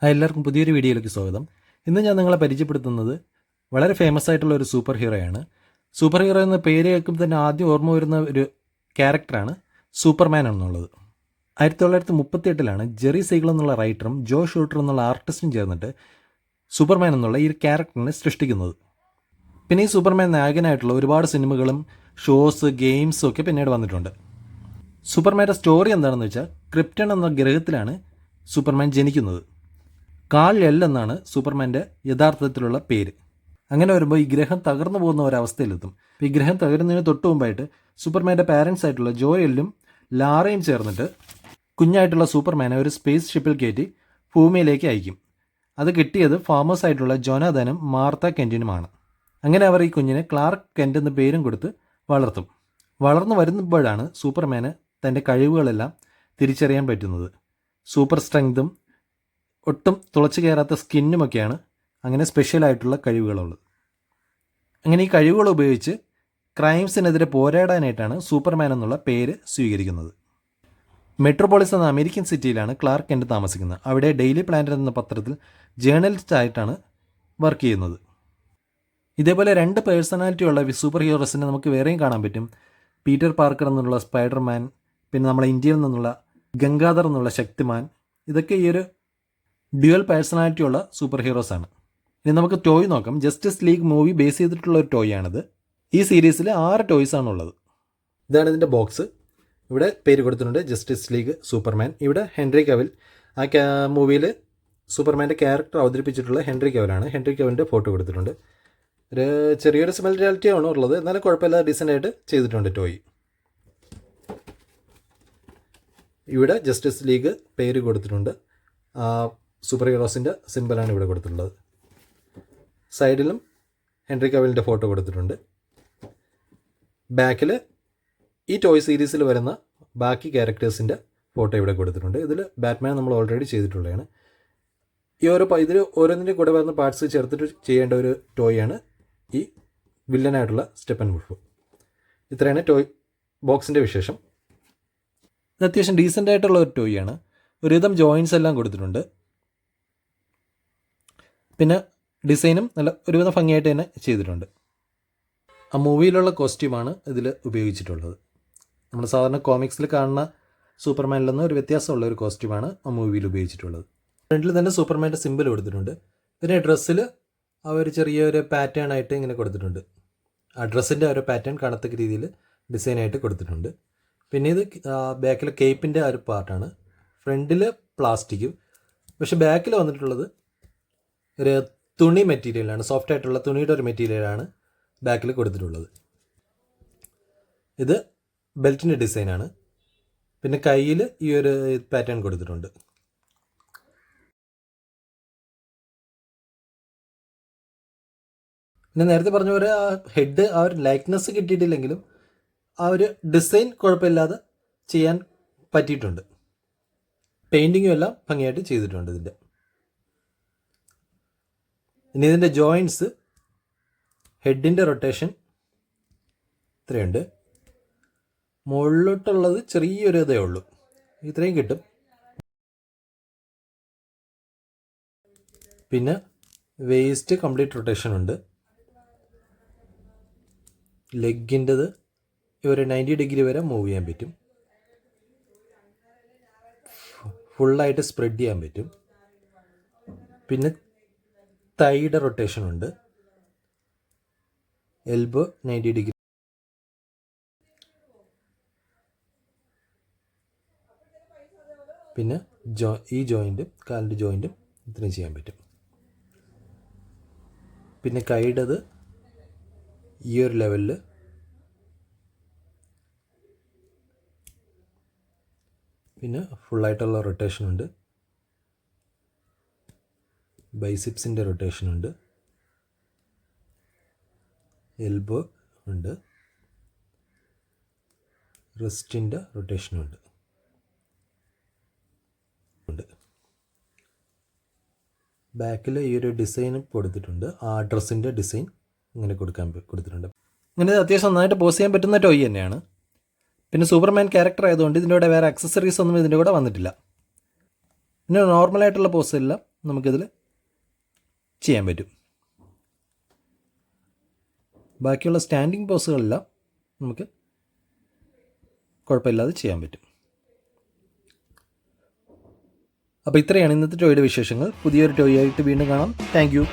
എല്ലാവർക്കും പുതിയൊരു വീഡിയോയിലേക്ക് സ്വാഗതം. ഇന്ന് ഞാൻ നിങ്ങളെ പരിചയപ്പെടുത്തുന്നത് വളരെ ഫേമസ് ആയിട്ടുള്ള ഒരു സൂപ്പർ ഹീറോയാണ്. സൂപ്പർ ഹീറോ എന്ന പേര് കേൾക്കുമ്പോൾ തന്നെ ആദ്യം ഓർമ്മ വരുന്ന ഒരു ക്യാരക്ടറാണ് സൂപ്പർമാൻ എന്നുള്ളത്. 1938 ജെറി സീഗൾ എന്നുള്ള റൈറ്ററും ജോ ഷൂട്ടർ എന്നുള്ള ആർട്ടിസ്റ്റും ചേർന്നിട്ട് സൂപ്പർമാൻ എന്നുള്ള ഈ ക്യാരക്ടറിനെ സൃഷ്ടിക്കുന്നത്. പിന്നെ ഈ സൂപ്പർമാൻ നായകനായിട്ടുള്ള ഒരുപാട് സിനിമകളും ഷോസ് ഗെയിംസും ഒക്കെ പിന്നീട് വന്നിട്ടുണ്ട്. സൂപ്പർമാൻ്റെ സ്റ്റോറി എന്താണെന്ന് വെച്ചാൽ, ക്രിപ്റ്റൺ എന്ന ഗ്രഹത്തിലാണ് സൂപ്പർമാൻ ജനിക്കുന്നത്. കാൾ എൽ എന്നാണ് സൂപ്പർമാൻ്റെ യഥാർത്ഥത്തിലുള്ള പേര്. അങ്ങനെ വരുമ്പോൾ ഈ ഗ്രഹം തകർന്നു പോകുന്ന ഒരവസ്ഥയിലെത്തും. ഈ ഗ്രഹം തകരുന്നതിന് തൊട്ട് മുമ്പായിട്ട് സൂപ്പർമാൻ്റെ പാരൻസ് ആയിട്ടുള്ള ജോ എല്ലും ലാറയും ചേർന്നിട്ട് കുഞ്ഞായിട്ടുള്ള സൂപ്പർമാനെ ഒരു സ്പേസ് ഷിപ്പിൽ കയറ്റി ഭൂമിയിലേക്ക് അയക്കും. അത് കിട്ടിയത് ഫാമേഴ്സ് ആയിട്ടുള്ള ജോനാഥനും മാർത്ത കെൻറ്റിനുമാണ്. അങ്ങനെ അവർ ഈ കുഞ്ഞിനെ ക്ലാർക്ക് കെൻറ്റ് എന്ന പേരും കൊടുത്ത് വളർത്തും. വളർന്നു വരുമ്പോഴാണ് സൂപ്പർമാന് തൻ്റെ കഴിവുകളെല്ലാം തിരിച്ചറിയാൻ പറ്റുന്നത്. സൂപ്പർ സ്ട്രെങ്തും ഒട്ടും തുളച്ചു കയറാത്ത സ്കിന്നുമൊക്കെയാണ് അങ്ങനെ സ്പെഷ്യലായിട്ടുള്ള കഴിവുകളുള്ളത്. അങ്ങനെ ഈ കഴിവുകൾ ഉപയോഗിച്ച് ക്രൈംസിനെതിരെ പോരാടാനായിട്ടാണ് സൂപ്പർമാൻ എന്നുള്ള പേര് സ്വീകരിക്കുന്നത്. മെട്രോപോളിസ് എന്ന അമേരിക്കൻ സിറ്റിയിലാണ് ക്ലാർക്ക് കെൻറ്റ് താമസിക്കുന്നത്. അവിടെ ഡെയിലി പ്ലാനറ്റ് എന്ന പത്രത്തിൽ ജേർണലിസ്റ്റ് ആയിട്ടാണ് വർക്ക് ചെയ്യുന്നത്. ഇതേപോലെ 2 പേഴ്സണാലിറ്റിയുള്ള സൂപ്പർ ഹീറോസിനെ നമുക്ക് വേറെയും കാണാൻ പറ്റും. പീറ്റർ പാർക്കർ എന്നുള്ള സ്പൈഡർമാൻ, പിന്നെ നമ്മളെ ഇന്ത്യയിൽ നിന്നുള്ള ഗംഗാധർ എന്നുള്ള ശക്തിമാൻ. ഇതൊക്കെ ഈ ഒരു ഡ്യുവൽ പേഴ്സണാലിറ്റിയുള്ള സൂപ്പർ ഹീറോസാണ്. ഇനി നമുക്ക് ടോയ് നോക്കാം. ജസ്റ്റിസ് ലീഗ് മൂവി ബേസ് ചെയ്തിട്ടുള്ള ഒരു ടോയ് ആണിത്. ഈ സീരീസിൽ 6 ടോയ്സാണുള്ളത്. ഇതാണ് ഇതിൻ്റെ ബോക്സ്. ഇവിടെ പേര് കൊടുത്തിട്ടുണ്ട് ജസ്റ്റിസ് ലീഗ് സൂപ്പർമാൻ. ഇവിടെ ഹെൻറി കവിൽ, ആ മൂവിയിൽ സൂപ്പർമാൻ്റെ ക്യാരക്ടർ അവതരിപ്പിച്ചിട്ടുള്ള ഹെൻറി കവിലാണ്. ഹെൻറി കവിലിൻ്റെ ഫോട്ടോ കൊടുത്തിട്ടുണ്ട്. ഒരു ചെറിയൊരു സിമിലാരിറ്റി ആണ് ഉള്ളത്, എന്നാലും കുഴപ്പമില്ലാതെ ഡീസൻ്റായിട്ട് ചെയ്തിട്ടുണ്ട് ടോയ്. ഇവിടെ ജസ്റ്റിസ് ലീഗ് പേര് കൊടുത്തിട്ടുണ്ട്. സൂപ്പർ ഹീറോസിൻ്റെ സിമ്പിളാണ് ഇവിടെ കൊടുത്തിട്ടുള്ളത്. സൈഡിലും ഹെൻറി കവിലിൻ്റെ ഫോട്ടോ കൊടുത്തിട്ടുണ്ട്. ബാക്കിൽ ഈ ടോയ് സീരീസിൽ വരുന്ന ബാക്കി ക്യാരക്ടേഴ്സിൻ്റെ ഫോട്ടോ ഇവിടെ കൊടുത്തിട്ടുണ്ട്. ഇതിൽ ബാറ്റ്മാൻ നമ്മൾ ഓൾറെഡി ചെയ്തിട്ടുള്ളതാണ്. ഇതിൽ ഓരോന്നിൻ്റെ കൂടെ വരുന്ന പാർട്സ് ചേർത്തിട്ട് ചെയ്യേണ്ട ഒരു ടോയാണ് ഈ വില്ലനായിട്ടുള്ള സ്റ്റെപ്പൻ വുൾഫ്. ഇത്രയാണ് ടോയ് ബോക്സിൻ്റെ വിശേഷം. ഇത് അത്യാവശ്യം ഡീസൻ്റ് ആയിട്ടുള്ള ഒരു ടോയാണ്. ഒരുവിധം ജോയിൻസ് എല്ലാം കൊടുത്തിട്ടുണ്ട്. പിന്നെ ഡിസൈനും നല്ല ഒരുവിധം ഭംഗിയായിട്ട് തന്നെ ചെയ്തിട്ടുണ്ട്. ആ മൂവിയിലുള്ള കോസ്റ്റ്യൂമാണ് ഇതിൽ ഉപയോഗിച്ചിട്ടുള്ളത്. നമ്മൾ സാധാരണ കോമിക്സിൽ കാണുന്ന സൂപ്പർമാനിൽ നിന്ന് ഒരു വ്യത്യാസമുള്ള ഒരു കോസ്റ്റ്യൂമാണ് ആ മൂവിയിൽ ഉപയോഗിച്ചിട്ടുള്ളത്. ഫ്രണ്ടിൽ തന്നെ സൂപ്പർമാൻ്റെ സിമ്പിൾ കൊടുത്തിട്ടുണ്ട്. പിന്നെ ഡ്രസ്സിൽ ആ ഒരു ചെറിയൊരു പാറ്റേൺ ആയിട്ട് ഇങ്ങനെ കൊടുത്തിട്ടുണ്ട്. ആ ഡ്രസ്സിൻ്റെ ഒരു പാറ്റേൺ കാണത്തക്ക രീതിയിൽ ഡിസൈനായിട്ട് കൊടുത്തിട്ടുണ്ട്. പിന്നെ ഇത് ബാക്കിലെ കേപ്പിൻ്റെ ആ ഒരു പാർട്ടാണ്. ഫ്രണ്ടിൽ പ്ലാസ്റ്റിക്കും, പക്ഷെ ബാക്കിൽ വന്നിട്ടുള്ളത് ഒരു തുണി മെറ്റീരിയലാണ്. സോഫ്റ്റ് ആയിട്ടുള്ള തുണിയുടെ ഒരു മെറ്റീരിയലാണ് ബാക്കിൽ കൊടുത്തിട്ടുള്ളത്. ഇത് ബെൽറ്റിൻ്റെ ഡിസൈനാണ്. പിന്നെ കയ്യിൽ ഈ ഒരു പാറ്റേൺ കൊടുത്തിട്ടുണ്ട്. പിന്നെ നേരത്തെ പറഞ്ഞ പോലെ ആ ഹെഡ് ആ ഒരു ലൈക്നെസ് കിട്ടിയിട്ടില്ലെങ്കിലും ആ ഒരു ഡിസൈൻ കുഴപ്പമില്ലാതെ ചെയ്യാൻ പറ്റിയിട്ടുണ്ട്. പെയിൻറ്റിങ്ങും എല്ലാം ഭംഗിയായിട്ട് ചെയ്തിട്ടുണ്ട് ഇതിൻ്റെ. ഇനി ഇതിൻ്റെ ജോയിൻറ്റ്സ്, ഹെഡിൻ്റെ റൊട്ടേഷൻ ഇത്രയുണ്ട്. മുകളിലോട്ടുള്ളത് ചെറിയൊരു ഇതേ ഉള്ളൂ, ഇത്രയും കിട്ടും. പിന്നെ വേസ്റ്റ് കംപ്ലീറ്റ് റൊട്ടേഷൻ ഉണ്ട്. ലെഗിൻ്റെത് ഒരു 90 ഡിഗ്രി വരെ മൂവ് ചെയ്യാൻ പറ്റും. ഫുള്ളായിട്ട് സ്പ്രെഡ് ചെയ്യാൻ പറ്റും. പിന്നെ തൈയുടെ റൊട്ടേഷൻ ഉണ്ട്. Elbow 90 degree. പിന്നെ ഈ ജോയിൻറ്റും കാലിൻ്റെ ജോയിൻറ്റും ഇത്രയും ചെയ്യാൻ പറ്റും. പിന്നെ കൈയുടേത് ഈ ഒരു ലെവലിൽ. പിന്നെ ഫുള്ളായിട്ടുള്ള റൊട്ടേഷനുണ്ട്. ബൈസിപ്സിൻ്റെ റൊട്ടേഷനുണ്ട്. എൽബോ ഉണ്ട്. റിസ്റ്റിൻ്റെ റൊട്ടേഷനുണ്ട്. ബാക്കിൽ ഈ ഒരു ഡിസൈൻ കൊടുത്തിട്ടുണ്ട്. ആ ഡ്രസ്സിൻ്റെ ഡിസൈൻ ഇങ്ങനെ കൊടുത്തിട്ടുണ്ട്. ഇങ്ങനെ അത്യാവശ്യം നന്നായിട്ട് പോസ് ചെയ്യാൻ പറ്റുന്ന ടോയ് തന്നെയാണ്. പിന്നെ സൂപ്പർമാൻ ക്യാരക്ടർ ആയതുകൊണ്ട് ഇതിൻ്റെ കൂടെ വേറെ അക്സസറീസ് ഒന്നും ഇതിൻ്റെ കൂടെ വന്നിട്ടില്ല. പിന്നെ നോർമലായിട്ടുള്ള പോസ് എല്ലാം നമുക്കിതിൽ ചെയ്യാൻ പറ്റും. ബാക്കിയുള്ള സ്റ്റാൻഡിങ് പോസുകളെല്ലാം നമുക്ക് കുഴപ്പമില്ലാതെ ചെയ്യാൻ പറ്റും. അപ്പോൾ ഇത്രയാണ് ഇന്നത്തെ ടോയുടെ വിശേഷങ്ങൾ. പുതിയൊരു ടോയ് ആയിട്ട് വീണ്ടും കാണാം. Thank you.